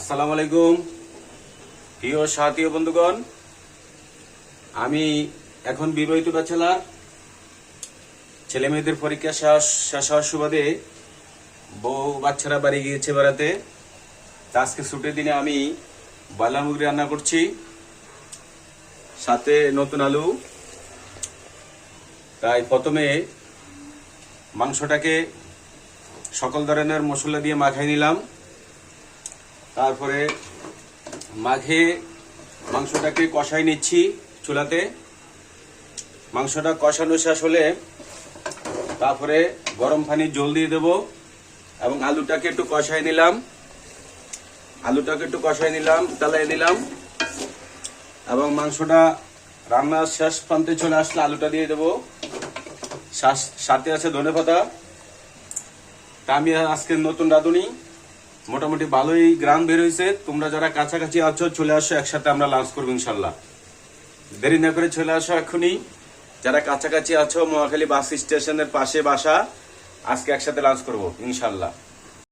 আসসালামু আলাইকুম প্রিয় সাথী ও বন্ধুগণ। আমি এখন বিবাহিত ব্যাচেলার। ছেলে মেয়েদের পরীক্ষা শেষ হওয়ার সুবাদে বউ বাচ্চারা বাড়ি গিয়েছে বেড়াতে। তা আজকে ছুটির দিনে আমি ব্রয়লার মুরগি রান্না করছি, সাথে নতুন আলু। তাই প্রথমে মাংসটাকে সকল ধরনের মশলা দিয়ে মাখিয়ে নিলাম। তারপরে মাখে মাংসটাকে কষাই নিচ্ছি চুলাতে। মাংসটা কষানো শেষ হলে তারপরে গরম পানির জল দিয়ে দেব এবং আলুটাকে একটু কষাই নিলাম। তালাই নিলাম এবং মাংসটা রান্নার শেষ প্রান্তে চলে আসলে আলুটা দিয়ে দেব। সাথে আছে ধনেপাতা। তা আমি আজকে নতুন রাঁধুনি, মোটামুটি ভালোই গ্রাম বের হয়েছে। তোমরা যারা কাছাকাছি আছো চলে আসো, একসাথে আমরা লাঞ্চ করবো ইনশাল্লাহ। দেরি না করে চলে আসো এখনই। যারা কাছাকাছি আছো, মহাখালী বাস স্টেশনের পাশে বাসা, আজকে একসাথে লাঞ্চ করবো ইনশাল্লাহ।